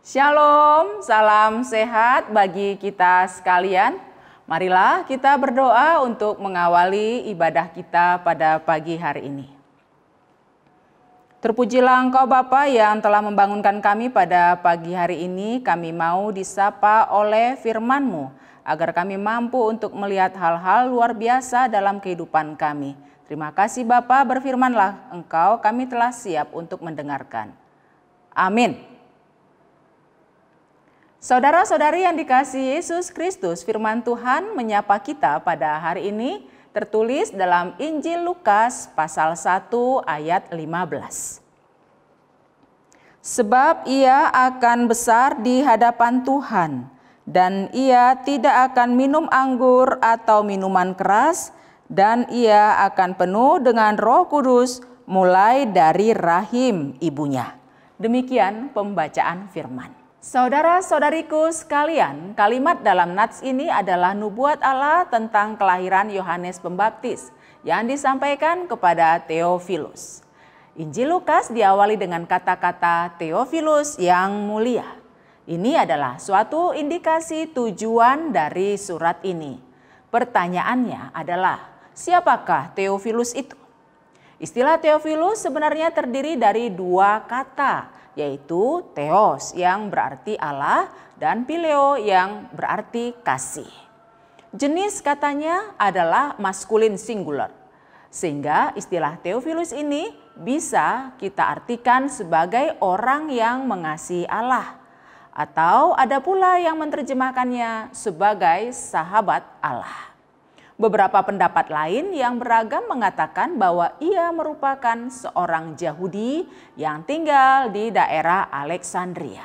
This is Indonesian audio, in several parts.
Shalom, salam sehat bagi kita sekalian. Marilah kita berdoa untuk mengawali ibadah kita pada pagi hari ini. Terpujilah Engkau Bapa yang telah membangunkan kami pada pagi hari ini. Kami mau disapa oleh firman-Mu agar kami mampu untuk melihat hal-hal luar biasa dalam kehidupan kami. Terima kasih Bapa, berfirmanlah Engkau, kami telah siap untuk mendengarkan. Amin. Saudara-saudari yang dikasihi Yesus Kristus, firman Tuhan menyapa kita pada hari ini tertulis dalam Injil Lukas pasal 1 ayat 15. Sebab ia akan besar di hadapan Tuhan, dan ia tidak akan minum anggur atau minuman keras, dan ia akan penuh dengan Roh Kudus mulai dari rahim ibunya. Demikian pembacaan firman. Saudara-saudariku sekalian, kalimat dalam nats ini adalah nubuat Allah tentang kelahiran Yohanes Pembaptis yang disampaikan kepada Theophilus. Injil Lukas diawali dengan kata-kata Theophilus yang mulia. Ini adalah suatu indikasi tujuan dari surat ini. Pertanyaannya adalah, siapakah Theophilus itu? Istilah Theophilus sebenarnya terdiri dari dua kata, yaitu Theos yang berarti Allah dan Phileo yang berarti kasih. Jenis katanya adalah maskulin singular, sehingga istilah Theophilus ini bisa kita artikan sebagai orang yang mengasihi Allah, atau ada pula yang menerjemahkannya sebagai sahabat Allah. Beberapa pendapat lain yang beragam mengatakan bahwa ia merupakan seorang Yahudi yang tinggal di daerah Alexandria.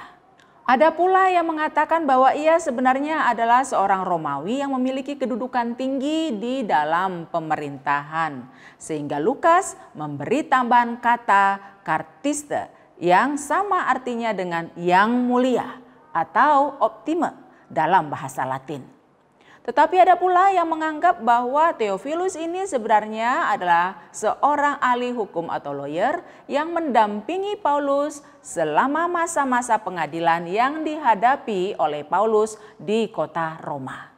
Ada pula yang mengatakan bahwa ia sebenarnya adalah seorang Romawi yang memiliki kedudukan tinggi di dalam pemerintahan. Sehingga Lukas memberi tambahan kata kartiste yang sama artinya dengan yang mulia atau optime dalam bahasa Latin. Tetapi ada pula yang menganggap bahwa Theophilus ini sebenarnya adalah seorang ahli hukum atau lawyer yang mendampingi Paulus selama masa-masa pengadilan yang dihadapi oleh Paulus di kota Roma.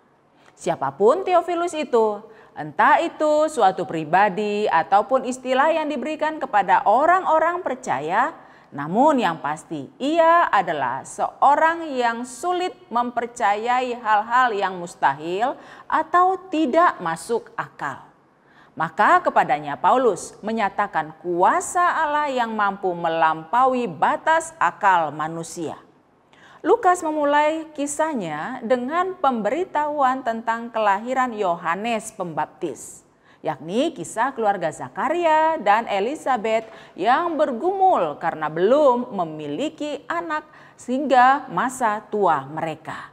Siapapun Theophilus itu, entah itu suatu pribadi ataupun istilah yang diberikan kepada orang-orang percaya, namun yang pasti ia adalah seorang yang sulit mempercayai hal-hal yang mustahil atau tidak masuk akal. Maka kepadanya Paulus menyatakan kuasa Allah yang mampu melampaui batas akal manusia. Lukas memulai kisahnya dengan pemberitahuan tentang kelahiran Yohanes Pembaptis, yakni kisah keluarga Zakaria dan Elisabet yang bergumul karena belum memiliki anak sehingga masa tua mereka.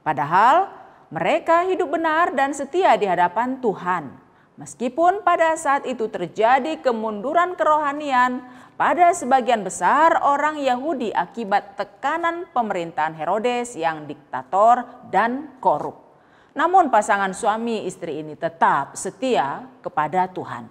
Padahal mereka hidup benar dan setia di hadapan Tuhan. Meskipun pada saat itu terjadi kemunduran kerohanian pada sebagian besar orang Yahudi akibat tekanan pemerintahan Herodes yang diktator dan korup. Namun pasangan suami istri ini tetap setia kepada Tuhan.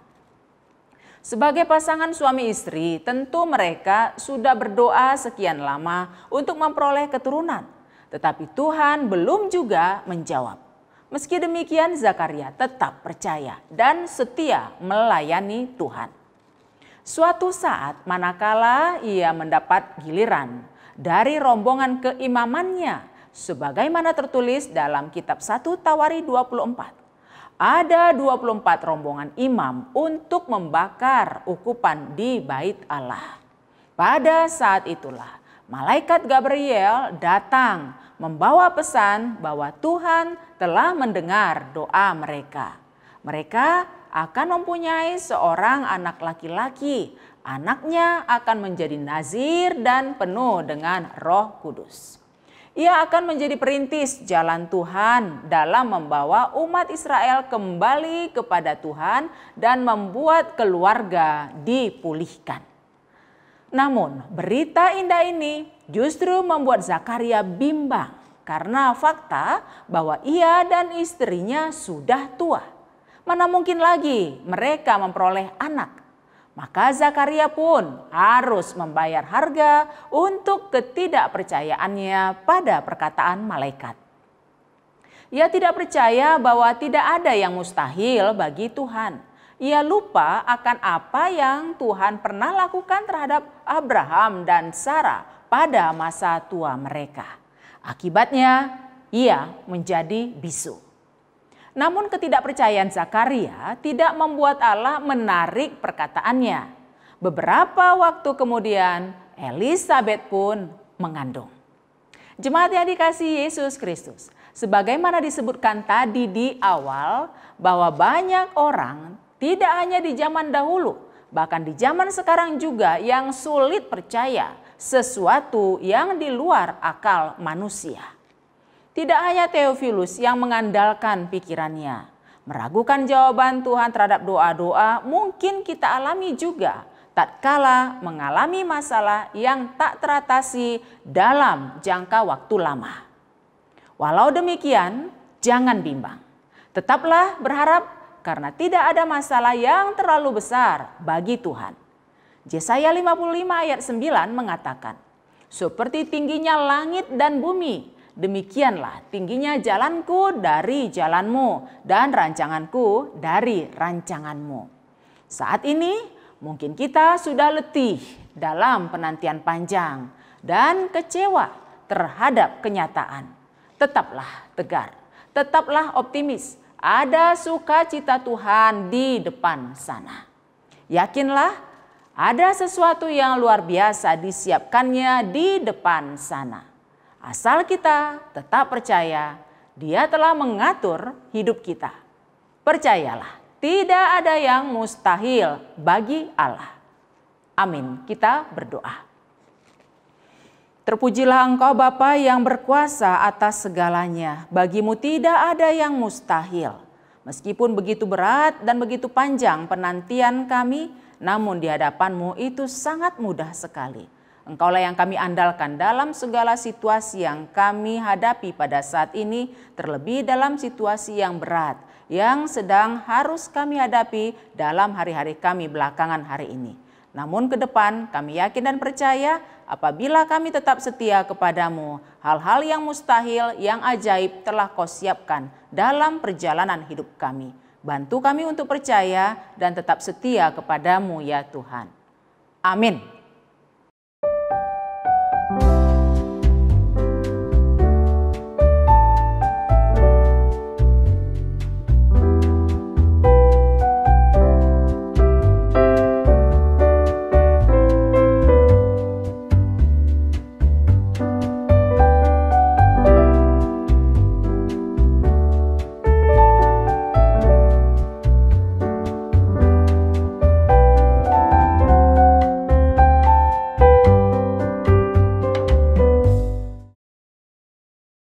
Sebagai pasangan suami istri, tentu mereka sudah berdoa sekian lama untuk memperoleh keturunan. Tetapi Tuhan belum juga menjawab. Meski demikian Zakaria tetap percaya dan setia melayani Tuhan. Suatu saat manakala ia mendapat giliran dari rombongan keimamannya, sebagaimana tertulis dalam kitab 1 Tawari 24. Ada 24 rombongan imam untuk membakar ukupan di bait Allah. Pada saat itulah malaikat Gabriel datang membawa pesan bahwa Tuhan telah mendengar doa mereka. Mereka akan mempunyai seorang anak laki-laki. Anaknya akan menjadi nazir dan penuh dengan Roh Kudus. Ia akan menjadi perintis jalan Tuhan dalam membawa umat Israel kembali kepada Tuhan dan membuat keluarga dipulihkan. Namun berita indah ini justru membuat Zakaria bimbang karena fakta bahwa ia dan istrinya sudah tua. Mana mungkin lagi mereka memperoleh anak. Maka Zakaria pun harus membayar harga untuk ketidakpercayaannya pada perkataan malaikat. Ia tidak percaya bahwa tidak ada yang mustahil bagi Tuhan. Ia lupa akan apa yang Tuhan pernah lakukan terhadap Abraham dan Sarah pada masa tua mereka. Akibatnya ia menjadi bisu. Namun ketidakpercayaan Zakaria tidak membuat Allah menarik perkataannya. Beberapa waktu kemudian Elisabet pun mengandung. Jemaat yang dikasihi Yesus Kristus, sebagaimana disebutkan tadi di awal bahwa banyak orang tidak hanya di zaman dahulu, bahkan di zaman sekarang juga yang sulit percaya sesuatu yang di luar akal manusia. Tidak hanya Theophilus yang mengandalkan pikirannya, meragukan jawaban Tuhan terhadap doa-doa, mungkin kita alami juga tatkala mengalami masalah yang tak teratasi dalam jangka waktu lama. Walau demikian, jangan bimbang. Tetaplah berharap karena tidak ada masalah yang terlalu besar bagi Tuhan. Yesaya 55 ayat 9 mengatakan, "Seperti tingginya langit dan bumi, demikianlah tingginya jalanku dari jalanmu dan rancanganku dari rancanganmu." Saat ini mungkin kita sudah letih dalam penantian panjang dan kecewa terhadap kenyataan. Tetaplah tegar, tetaplah optimis. Ada sukacita Tuhan di depan sana. Yakinlah ada sesuatu yang luar biasa disiapkannya di depan sana. Asal kita tetap percaya, Dia telah mengatur hidup kita. Percayalah, tidak ada yang mustahil bagi Allah. Amin. Kita berdoa. Terpujilah Engkau Bapa yang berkuasa atas segalanya. Bagimu tidak ada yang mustahil. Meskipun begitu berat dan begitu panjang penantian kami, namun di hadapan-Mu itu sangat mudah sekali. Engkaulah yang kami andalkan dalam segala situasi yang kami hadapi pada saat ini, terlebih dalam situasi yang berat yang sedang harus kami hadapi dalam hari-hari kami belakangan hari ini. Namun ke depan kami yakin dan percaya apabila kami tetap setia kepadamu, hal-hal yang mustahil, yang ajaib telah Kau siapkan dalam perjalanan hidup kami. Bantu kami untuk percaya dan tetap setia kepadamu ya Tuhan. Amin.